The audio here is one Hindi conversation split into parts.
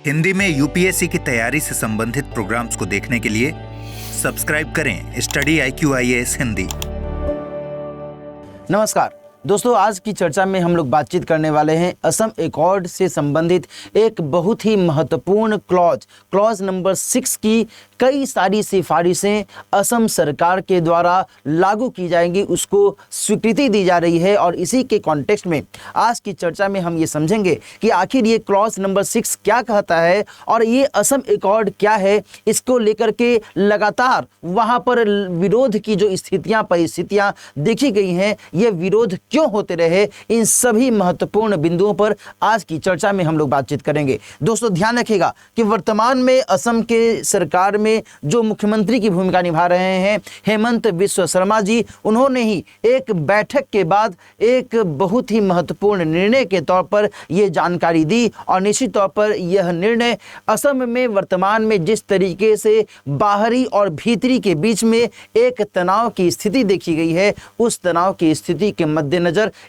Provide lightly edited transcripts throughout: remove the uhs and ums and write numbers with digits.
हिंदी में यूपीएससी की तैयारी से संबंधित प्रोग्राम्स को देखने के लिए सब्सक्राइब करें स्टडी IQ IAS हिंदी। नमस्कार दोस्तों, आज की चर्चा में हम लोग बातचीत करने वाले हैं असम एकॉर्ड से संबंधित एक बहुत ही महत्वपूर्ण क्लॉज नंबर 6 की कई सारी सिफारिशें असम सरकार के द्वारा लागू की जाएंगी, उसको स्वीकृति दी जा रही है। और इसी के कॉन्टेक्स्ट में आज की चर्चा में हम ये समझेंगे कि आखिर ये क्लॉज नंबर 6 क्या कहता है और ये असम एकॉर्ड क्या है। इसको लेकर के लगातार वहाँ पर विरोध की जो परिस्थितियाँ देखी गई हैं, ये विरोध क्यों होते रहे, इन सभी महत्वपूर्ण बिंदुओं पर आज की चर्चा में हम लोग बातचीत करेंगे। दोस्तों ध्यान रखिएगा कि वर्तमान में असम के सरकार में जो मुख्यमंत्री की भूमिका निभा रहे हैं हेमंत बिस्वा शर्मा जी, उन्होंने ही एक बैठक के बाद एक बहुत ही महत्वपूर्ण निर्णय के तौर पर यह जानकारी दी। और निश्चित तौर पर यह निर्णय असम में वर्तमान में जिस तरीके से बाहरी और भीतरी के बीच में एक तनाव की स्थिति देखी गई है, उस तनाव की स्थिति के मद्देनजर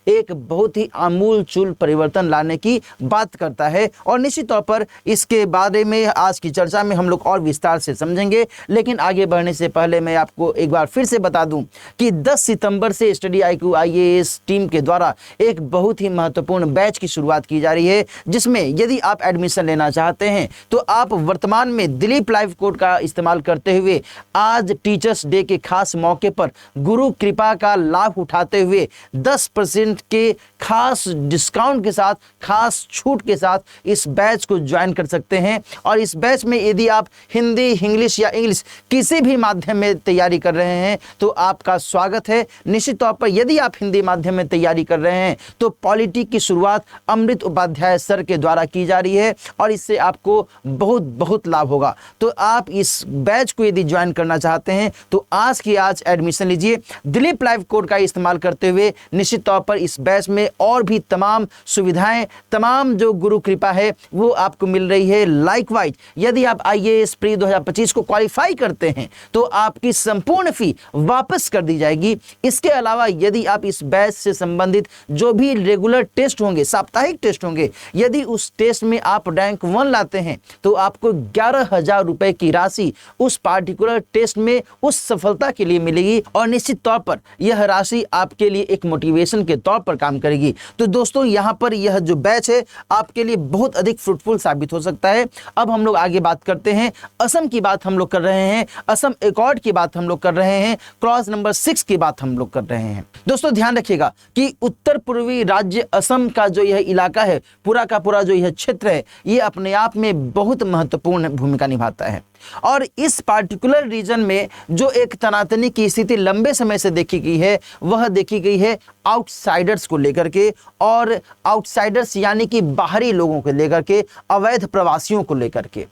एक बहुत ही आमूल-चूल परिवर्तन लाने की बात करता है। और निश्चित तौर पर इसके बारे में आज की चर्चा में हम लोग और विस्तार से समझेंगे। लेकिन आगे बढ़ने से पहले मैं आपको एक बार फिर से बता दूं कि 10 सितंबर से स्टडी IQ IAS टीम के द्वारा एक बहुत ही महत्वपूर्ण बैच की शुरुआत की जा रही है, जिसमें यदि आप एडमिशन लेना चाहते हैं तो आप वर्तमान में दिलीप लाइव कोड का इस्तेमाल करते हुए आज टीचर्स डे के खास मौके पर गुरु कृपा का लाभ उठाते हुए 10% के खास डिस्काउंट के साथ, खास छूट के साथ इस बैच को ज्वाइन कर सकते हैं। और इस बैच में यदि आप हिंदी, इंग्लिश या इंग्लिश किसी भी माध्यम में तैयारी कर रहे हैं तो आपका स्वागत है। निश्चित तौर पर यदि आप हिंदी माध्यम में तैयारी कर रहे हैं तो पॉलिटी की शुरुआत अमृत उपाध्याय सर के द्वारा की जा रही है और इससे आपको बहुत लाभ होगा। तो आप इस बैच को यदि ज्वाइन करना चाहते हैं तो आज की आज एडमिशन लीजिए दिलीप लाइव कोड का इस्तेमाल करते हुए। निश्चित तौर पर इस बैच में और भी तमाम सुविधाएं, तमाम जो गुरु कृपा है वो आपको मिल रही है। लाइकवाइज यदि आप IAS प्री 2025 को क्वालिफाई करते हैं तो आपकी संपूर्ण फी वापस कर दी जाएगी। इसके अलावा यदि आप इस बैच से संबंधित जो भी रेगुलर टेस्ट होंगे, साप्ताहिक टेस्ट होंगे, यदि उस टेस्ट में आप रैंक 1 लाते हैं तो आपको 11,000 रुपए की राशि उस पार्टिकुलर टेस्ट में उस सफलता के लिए मिलेगी। और निश्चित तौर पर यह राशि आपके लिए एक मोटिवेशन के तौर पर काम करेगी। तो दोस्तों यहाँ पर यह जो बैच है आपके लिए बहुत अधिक फ्रूटफुल साबित हो सकता है। अब हम लोग आगे बात करते हैं। असम की बात हम लोग कर रहे हैं, असम एकॉर्ड की बात हम लोग कर रहे हैं, क्लॉज नंबर 6 की बात हम लोग कर रहे हैं। दोस्तों ध्यान रखिएगा कि उत्तर पूर्वी राज्य असम का जो यह इलाका है, पूरा का पूरा जो यह क्षेत्र है, ये अपने आप में बहुत महत्वपूर्ण भूमिका निभाता है। और इस पार्टिकुलर रीजन में जो एक तनातनी की स्थिति लंबे समय से देखी गई है, वह देखी गई है आउटसाइडर्स को लेकर के, और आउटसाइडर्स यानी कि बाहरी लोगों को लेकर के, अवैध प्रवासियों को लेकर के।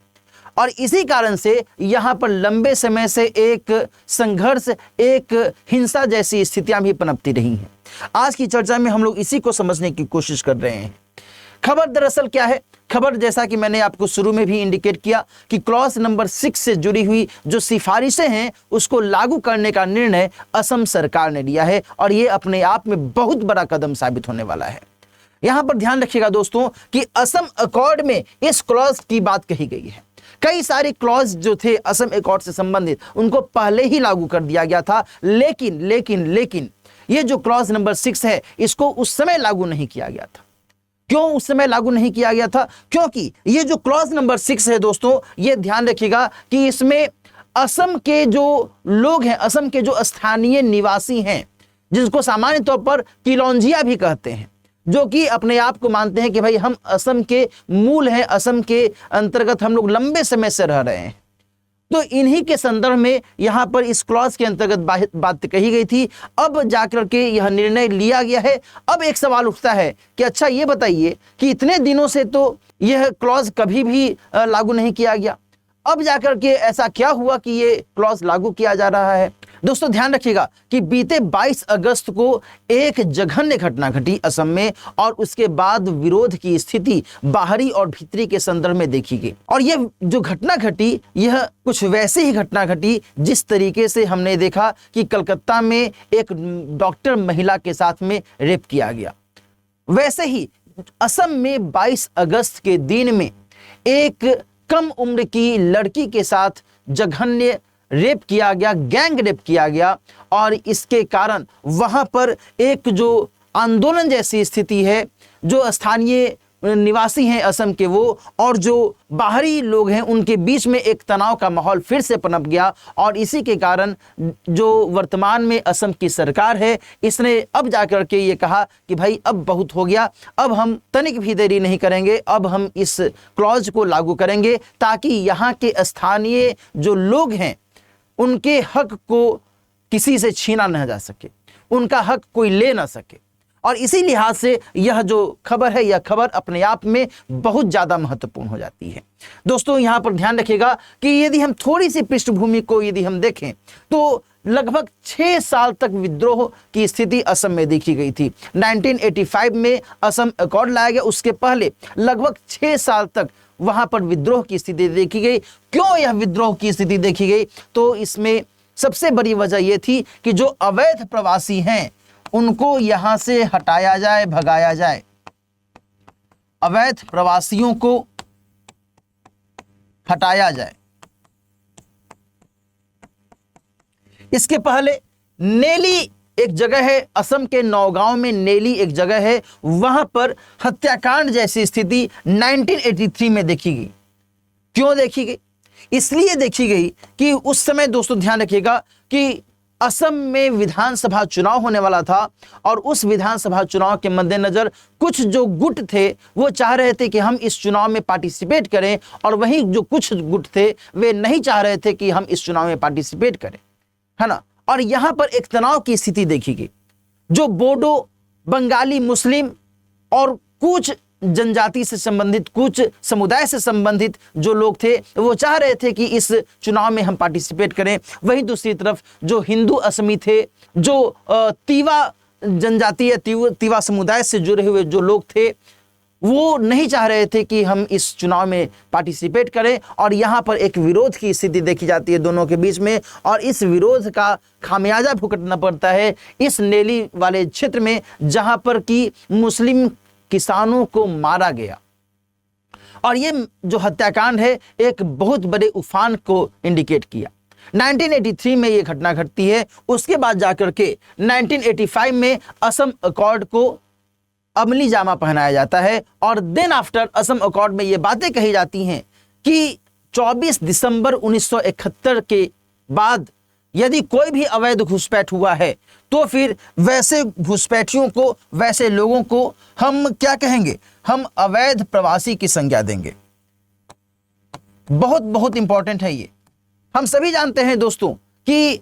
और इसी कारण से यहाँ पर लंबे समय से एक संघर्ष, एक हिंसा जैसी स्थितियां भी पनपती रही हैं। आज की चर्चा में हम लोग इसी को समझने की कोशिश कर रहे हैं। खबर दरअसल क्या है? खबर जैसा कि मैंने आपको शुरू में भी इंडिकेट किया कि क्लॉज नंबर 6 से जुड़ी हुई जो सिफारिशें हैं उसको लागू करने का निर्णय असम सरकार ने लिया है और ये अपने आप में बहुत बड़ा कदम साबित होने वाला है। यहां पर ध्यान रखिएगा दोस्तों कि असम एकॉर्ड में इस क्लॉज की बात कही गई है। कई सारे क्लॉज जो थे असम एकॉर्ड से संबंधित उनको पहले ही लागू कर दिया गया था, लेकिन ये जो क्लॉज नंबर 6 है इसको उस समय लागू नहीं किया गया था। क्यों उस समय लागू नहीं किया गया था? क्योंकि ये जो क्लॉज नंबर 6 है दोस्तों, ये ध्यान रखिएगा कि इसमें असम के जो लोग हैं, असम के जो स्थानीय निवासी हैं, जिसको सामान्य तौर पर किलौंजिया भी कहते हैं, जो कि अपने आप को मानते हैं कि भाई हम असम के मूल हैं, असम के अंतर्गत हम लोग लंबे समय से रह रहे हैं, तो इन्हीं के संदर्भ में यहाँ पर इस क्लॉज के अंतर्गत बात कही गई थी। अब जाकर के यह निर्णय लिया गया है। अब एक सवाल उठता है कि अच्छा ये बताइए कि इतने दिनों से तो यह क्लॉज कभी भी लागू नहीं किया गया, अब जाकर के ऐसा क्या हुआ कि ये क्लॉज लागू किया जा रहा है? दोस्तों ध्यान रखिएगा कि बीते 22 अगस्त को एक जघन्य घटना घटी असम में और उसके बाद विरोध की स्थिति बाहरी और भीतरी के संदर्भ में देखी गई। और यह जो घटना घटी, यह कुछ वैसी ही घटना घटी जिस तरीके से हमने देखा कि कलकत्ता में एक डॉक्टर महिला के साथ में रेप किया गया। वैसे ही असम में 22 अगस्त के दिन में एक कम उम्र की लड़की के साथ जघन्य रेप किया गया, गैंग रेप किया गया, और इसके कारण वहां पर एक जो आंदोलन जैसी स्थिति है, जो स्थानीय निवासी हैं असम के वो और जो बाहरी लोग हैं उनके बीच में एक तनाव का माहौल फिर से पनप गया। और इसी के कारण जो वर्तमान में असम की सरकार है, इसने अब जाकर के ये कहा कि भाई अब बहुत हो गया, अब हम तनिक भी देरी नहीं करेंगे, अब हम इस क्लॉज को लागू करेंगे ताकि यहाँ के स्थानीय जो लोग हैं उनके हक को किसी से छीना न जा सके, उनका हक कोई ले ना सके। और इसी लिहाज से यह जो खबर है, यह खबर अपने आप में बहुत ज़्यादा महत्वपूर्ण हो जाती है। दोस्तों यहाँ पर ध्यान रखिएगा कि यदि हम थोड़ी सी पृष्ठभूमि को यदि हम देखें तो लगभग 6 साल तक विद्रोह की स्थिति असम में देखी गई थी। 1985 में असम अकॉर्ड लाया गया, उसके पहले लगभग 6 साल तक वहाँ पर विद्रोह की स्थिति देखी गई। क्यों यह विद्रोह की स्थिति देखी गई? तो इसमें सबसे बड़ी वजह यह थी कि जो अवैध प्रवासी हैं उनको यहां से हटाया जाए, भगाया जाए। अवैध प्रवासियों को हटाया जाए। इसके पहले नेली एक जगह है, असम के नौगांव में नेली एक जगह है, वहां पर हत्याकांड जैसी स्थिति 1983 में देखी गई। क्यों देखी गई? इसलिए देखी गई कि उस समय दोस्तों ध्यान रखिएगा कि असम में विधानसभा चुनाव होने वाला था और उस विधानसभा चुनाव के मद्देनजर कुछ जो गुट थे वो चाह रहे थे कि हम इस चुनाव में पार्टिसिपेट करें, और वहीं जो कुछ गुट थे वे नहीं चाह रहे थे कि हम इस चुनाव में पार्टिसिपेट करें, है ना। और यहाँ पर एक तनाव की स्थिति देखी गई। जो बोडो, बंगाली, मुस्लिम और कुछ जनजाति से संबंधित, कुछ समुदाय से संबंधित जो लोग थे वो चाह रहे थे कि इस चुनाव में हम पार्टिसिपेट करें। वहीं दूसरी तरफ जो हिंदू असमी थे, जो तीवा जनजाति या तीवा समुदाय से जुड़े हुए जो लोग थे, वो नहीं चाह रहे थे कि हम इस चुनाव में पार्टिसिपेट करें। और यहाँ पर एक विरोध की स्थिति देखी जाती है दोनों के बीच में, और इस विरोध का खामियाजा भुगतना पड़ता है इस नेली वाले क्षेत्र में, जहाँ पर कि मुस्लिम किसानों को मारा गया। और ये जो हत्याकांड है एक बहुत बड़े उफान को इंडिकेट किया। 1983 में ये घटना घटती है। उसके बाद जाकर के 1985 में असम अकॉर्ड को अमली जामा पहनाया जाता है, और देन आफ्टर असम अकॉर्ड में ये बातें कही जाती हैं कि 24 दिसंबर 1971 के बाद यदि कोई भी अवैध घुसपैठ हुआ है तो फिर वैसे घुसपैठियों को, वैसे लोगों को हम क्या कहेंगे? हम अवैध प्रवासी की संज्ञा देंगे। बहुत बहुत इंपॉर्टेंट है ये। हम सभी जानते हैं दोस्तों कि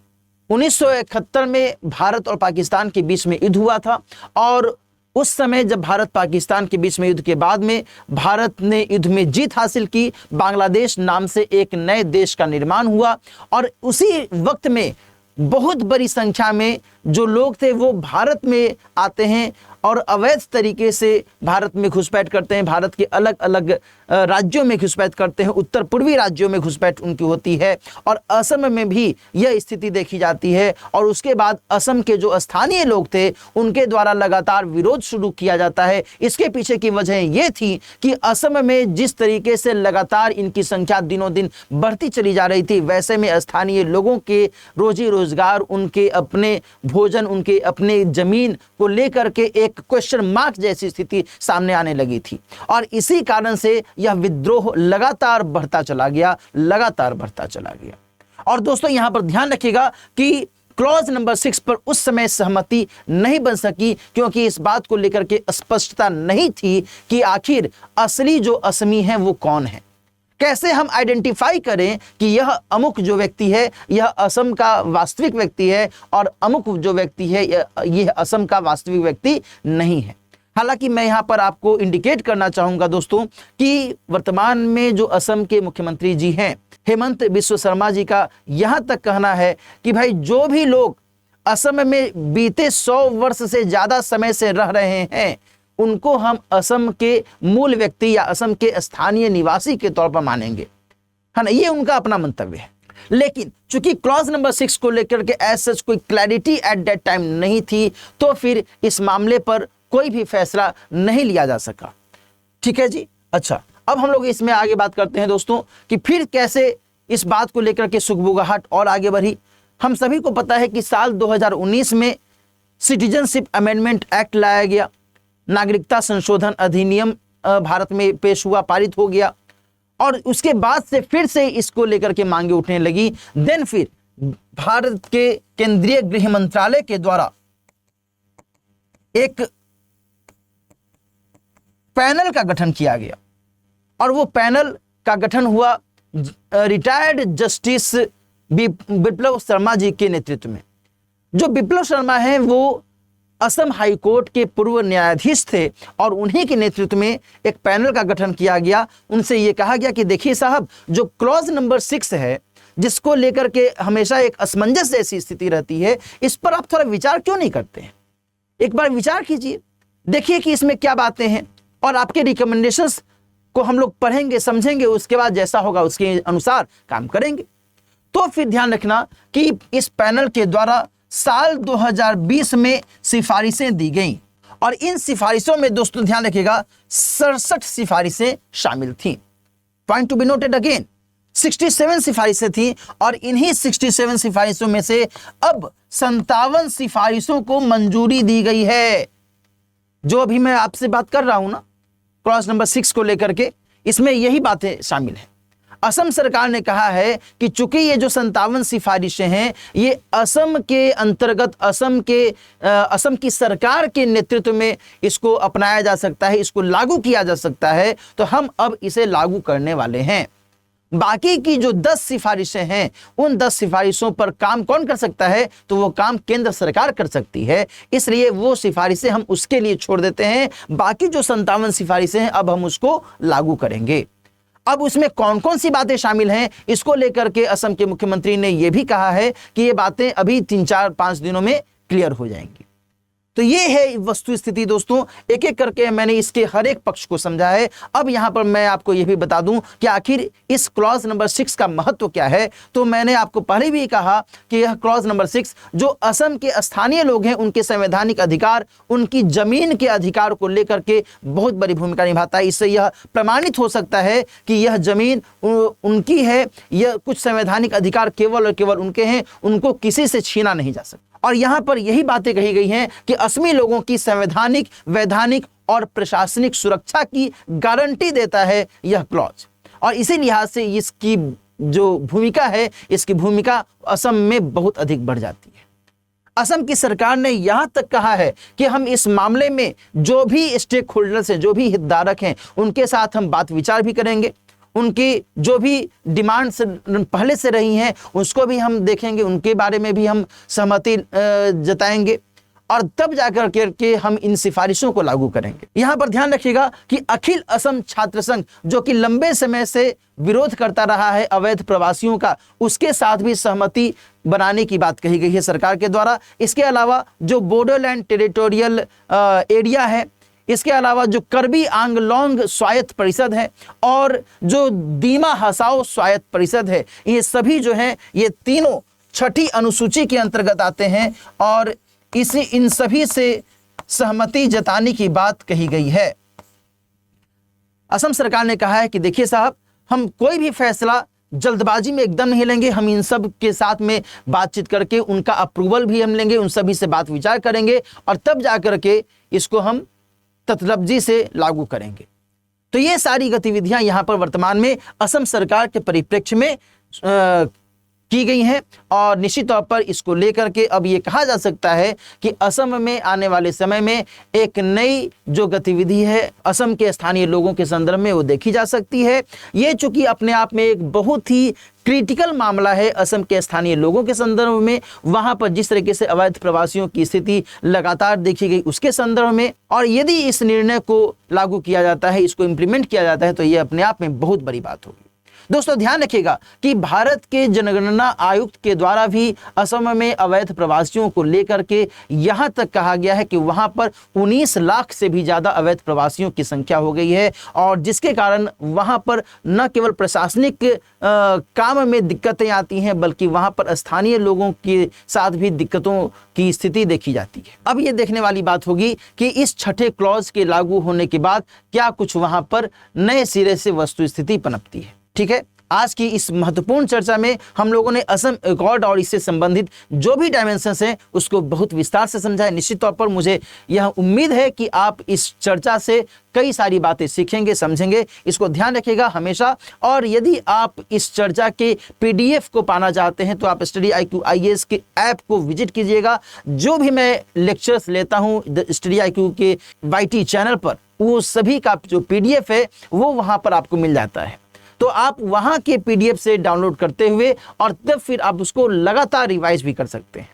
1971 में भारत और पाकिस्तान के बीच में युद्ध हुआ था, और उस समय जब भारत पाकिस्तान के बीच में युद्ध के बाद में भारत ने युद्ध में जीत हासिल की, बांग्लादेश नाम से एक नए देश का निर्माण हुआ। और उसी वक्त में बहुत बड़ी संख्या में जो लोग थे वो भारत में आते हैं और अवैध तरीके से भारत में घुसपैठ करते हैं, भारत के अलग अलग राज्यों में घुसपैठ करते हैं, उत्तर पूर्वी राज्यों में घुसपैठ उनकी होती है, और असम में भी यह स्थिति देखी जाती है। और उसके बाद असम के जो स्थानीय लोग थे उनके द्वारा लगातार विरोध शुरू किया जाता है। इसके पीछे की वजह ये थी कि असम में जिस तरीके से लगातार इनकी संख्या दिनों दिन बढ़ती चली जा रही थी, वैसे में स्थानीय लोगों के रोजी रोजगार, उनके अपने भोजन, उनके अपने जमीन को लेकर के एक क्वेश्चन मार्क जैसी स्थिति सामने आने लगी थी। और इसी कारण से यह विद्रोह लगातार बढ़ता चला गया, लगातार बढ़ता चला गया। और दोस्तों यहां पर ध्यान रखिएगा कि क्लॉज नंबर 6 पर उस समय सहमति नहीं बन सकी, क्योंकि इस बात को लेकर के स्पष्टता नहीं थी कि आखिर असली जो असमी है वो कौन है। कैसे हम आइडेंटिफाई करें कि यह अमुक जो व्यक्ति है यह असम का वास्तविक व्यक्ति है, और अमुक जो व्यक्ति है यह असम का वास्तविक व्यक्ति नहीं है। हालांकि मैं यहाँ पर आपको इंडिकेट करना चाहूँगा दोस्तों कि वर्तमान में जो असम के मुख्यमंत्री जी हैं, हेमंत बिस्व शर्मा जी का यहाँ तक कहना है कि भाई जो भी लोग असम में बीते 100 वर्ष से ज़्यादा समय से रह रहे हैं उनको हम असम के मूल व्यक्ति या असम के स्थानीय निवासी के तौर पर मानेंगे, है ना। ये उनका अपना मंतव्य है। लेकिन चूंकि क्लॉज नंबर 6 को लेकर के एज सच कोई क्लैरिटी एट दैट टाइम नहीं थी, तो फिर इस मामले पर कोई भी फैसला नहीं लिया जा सका। ठीक है जी। अच्छा, अब हम लोग इसमें आगे बात करते हैं दोस्तों कि फिर कैसे इस बात को लेकर के सुगबुगाहट और आगे बढ़ी। हम सभी को पता है कि साल 2019 में सिटीजनशिप अमेंडमेंट एक्ट लाया गया, नागरिकता संशोधन अधिनियम भारत में पेश हुआ, पारित हो गया, और उसके बाद से फिर से इसको लेकर के मांगे उठने लगी। देन फिर भारत के केंद्रीय गृह मंत्रालय के द्वारा एक पैनल का गठन किया गया, और वो पैनल का गठन हुआ रिटायर्ड जस्टिस विप्लव शर्मा जी के नेतृत्व में। जो विप्लव शर्मा हैं वो असम हाई कोर्ट के पूर्व न्यायाधीश थे, और उन्हीं के नेतृत्व में एक पैनल का गठन किया गया। उनसे ये कहा गया कि देखिए साहब, जो क्लॉज नंबर 6 है, जिसको लेकर के हमेशा एक असमंजस जैसी स्थिति रहती है, इस पर आप थोड़ा विचार क्यों नहीं करते हैं? एक बार विचार कीजिए, देखिए कि इसमें क्या बातें हैं, और आपके रिकमेंडेशंस को हम लोग पढ़ेंगे, समझेंगे, उसके बाद जैसा होगा उसके अनुसार काम करेंगे। तो फिर ध्यान रखना कि इस पैनल के द्वारा साल 2020 में सिफारिशें दी गईं, और इन सिफारिशों में दोस्तों ध्यान रखिएगा 67 सिफारिशें शामिल थीं। Point to be noted again, 67 सिफारिशें थीं, और इन्हीं 67 सिफारिशों में से अब 57 सिफारिशों को मंजूरी दी गई है। जो अभी मैं आपसे बात कर रहा हूं ना, क्लॉज नंबर 6 को लेकर के, इसमें यही बातें शामिल हैं। असम सरकार ने कहा है कि चूंकि ये जो 57 सिफारिशें हैं, ये असम के अंतर्गत असम की सरकार के नेतृत्व में इसको अपनाया जा सकता है, इसको लागू किया जा सकता है, तो हम अब इसे लागू करने वाले हैं। बाकी की जो 10 सिफारिशें हैं, उन 10 सिफारिशों पर काम कौन कर सकता है? तो वो काम केंद्र सरकार कर सकती है, इसलिए वो सिफारिशें हम उसके लिए छोड़ देते हैं। बाकी जो 57 सिफारिशें हैं, अब हम उसको लागू करेंगे। अब उसमें कौन कौन सी बातें शामिल हैं, इसको लेकर के असम के मुख्यमंत्री ने यह भी कहा है कि ये बातें अभी 3-4-5 दिनों में क्लियर हो जाएंगी। तो ये है वस्तु स्थिति दोस्तों। एक एक करके मैंने इसके हर एक पक्ष को समझा है। अब यहां पर मैं आपको यह भी बता दूं कि आखिर इस क्लॉज नंबर 6 का महत्व क्या है। तो मैंने आपको पहले भी कहा कि यह क्लॉज नंबर 6 जो असम के स्थानीय लोग हैं, उनके संवैधानिक अधिकार, उनकी जमीन के अधिकार को लेकर के बहुत बड़ी भूमिका निभाता है। इससे यह प्रमाणित हो सकता है कि यह जमीन उनकी है, यह कुछ संवैधानिक अधिकार केवल और केवल उनके हैं, उनको किसी से छीना नहीं जा सकता। और यहां पर यही बातें कही गई हैं कि असमी लोगों की संवैधानिक, वैधानिक और प्रशासनिक सुरक्षा की गारंटी देता है यह क्लॉज, और इसी लिहाज से इसकी जो भूमिका है, इसकी भूमिका असम में बहुत अधिक बढ़ जाती है। असम की सरकार ने यहां तक कहा है कि हम इस मामले में जो भी स्टेक होल्डर्स हैं, जो भी हितधारक हैं, उनके साथ हम बात विचार भी करेंगे। उनकी जो भी डिमांड्स पहले से रही हैं उसको भी हम देखेंगे, उनके बारे में भी हम सहमति जताएंगे, और तब जाकर के हम इन सिफारिशों को लागू करेंगे। यहां पर ध्यान रखिएगा कि अखिल असम छात्र संघ, जो कि लंबे समय से विरोध करता रहा है अवैध प्रवासियों का, उसके साथ भी सहमति बनाने की बात कही गई है सरकार के द्वारा। इसके अलावा जो बोडोलैंड टेरिटोरियल एरिया है, इसके अलावा जो कर्बी आंगलोंग स्वायत्त परिषद है, और जो दीमा हसाओ स्वायत्त परिषद है, ये सभी जो हैं, ये तीनों 6ठी अनुसूची के अंतर्गत आते हैं, और इन सभी से सहमति जताने की बात कही गई है। असम सरकार ने कहा है कि देखिए साहब, हम कोई भी फैसला जल्दबाजी में एकदम नहीं लेंगे, हम इन सब के साथ में बातचीत करके उनका अप्रूवल भी हम लेंगे, उन सभी से बात विचार करेंगे, और तब जाकर के इसको हम तत्लब्जी से लागू करेंगे। तो ये सारी गतिविधियां यहां पर वर्तमान में असम सरकार के परिप्रेक्ष्य में की गई हैं, और निश्चित तौर पर इसको लेकर के अब ये कहा जा सकता है कि असम में आने वाले समय में एक नई जो गतिविधि है असम के स्थानीय लोगों के संदर्भ में वो देखी जा सकती है। ये चूंकि अपने आप में एक बहुत ही क्रिटिकल मामला है असम के स्थानीय लोगों के संदर्भ में, वहां पर जिस तरीके से अवैध प्रवासियों की स्थिति लगातार देखी गई उसके संदर्भ में, और यदि इस निर्णय को लागू किया जाता है, इसको इम्प्लीमेंट किया जाता है, तो ये अपने आप में बहुत बड़ी बात होगी। दोस्तों ध्यान रखिएगा कि भारत के जनगणना आयुक्त के द्वारा भी असम में अवैध प्रवासियों को लेकर के यहां तक कहा गया है कि वहां पर 19 लाख से भी ज्यादा अवैध प्रवासियों की संख्या हो गई है, और जिसके कारण वहां पर न केवल प्रशासनिक काम में दिक्कतें आती हैं बल्कि वहां पर स्थानीय लोगों के साथ भी दिक्कतों की स्थिति देखी जाती है। अब यह देखने वाली बात होगी कि इस छठे क्लॉज के लागू होने के बाद क्या कुछ वहां पर नए सिरे से वस्तु स्थिति पनपती है। ठीक है, आज की इस महत्वपूर्ण चर्चा में हम लोगों ने असम एकॉर्ड और इससे संबंधित जो भी डायमेंशंस हैं उसको बहुत विस्तार से समझा है। निश्चित तौर पर मुझे यह उम्मीद है कि आप इस चर्चा से कई सारी बातें सीखेंगे, समझेंगे। इसको ध्यान रखिएगा हमेशा। और यदि आप इस चर्चा के पीडीएफ को पाना चाहते हैं तो आप स्टडी IQ IAS के ऐप को विजिट कीजिएगा। जो भी मैं लेक्चर्स लेता हूं स्टडी IQ के YT चैनल पर, वो सभी का जो पीडीएफ है वो वहां पर आपको मिल जाता है। तो आप वहां के पीडीएफ से डाउनलोड करते हुए और तब फिर आप उसको लगातार रिवाइज भी कर सकते हैं।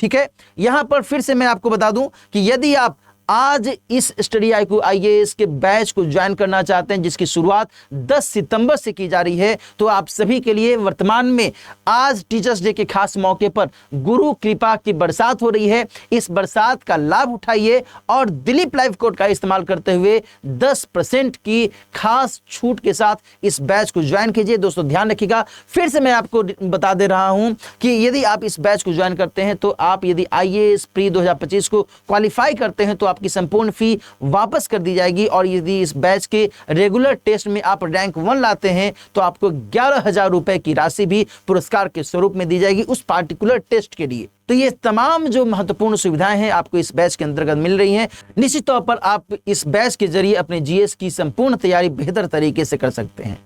ठीक है, यहां पर फिर से मैं आपको बता दूं कि यदि आप आज इस स्टडी IQ IAS के बैच को ज्वाइन करना चाहते हैं जिसकी शुरुआत 10 सितंबर से की जा रही है, तो आप सभी के लिए वर्तमान में आज टीचर्स डे के खास मौके पर गुरु कृपा की बरसात हो रही है। इस बरसात का लाभ उठाइए और दिलीप लाइव कोड का इस्तेमाल करते हुए 10% की खास छूट के साथ इस बैच को ज्वाइन कीजिए। दोस्तों ध्यान रखिएगा, फिर से मैं आपको बता दे रहा हूं कि यदि आप इस बैच को ज्वाइन करते हैं तो आप यदि IAS प्री 2025 को क्वालिफाई करते हैं तो आपकी संपूर्ण फी वापस कर दी जाएगी, और यदि इस बैच के रेगुलर टेस्ट में आप रैंक 1 लाते हैं तो आपको 11,000 रुपए की राशि भी पुरस्कार के स्वरूप में दी जाएगी उस पार्टिकुलर टेस्ट के लिए। तो ये तमाम जो महत्वपूर्ण सुविधाएं हैं आपको इस बैच के अंतर्गत मिल रही हैं। निश्चित तौर पर आप इस बैच के जरिए अपने GS की संपूर्ण तैयारी बेहतर तरीके से कर सकते हैं।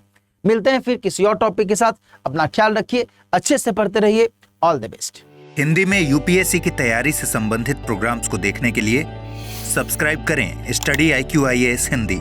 मिलते हैं फिर किसी और टॉपिक के साथ। अपना ख्याल रखिए, अच्छे से पढ़ते रहिए। All the best. हिंदी में UPSC की तैयारी से संबंधित प्रोग्राम्स को देखने के लिए सब्सक्राइब करें स्टडी IQ IAS हिंदी।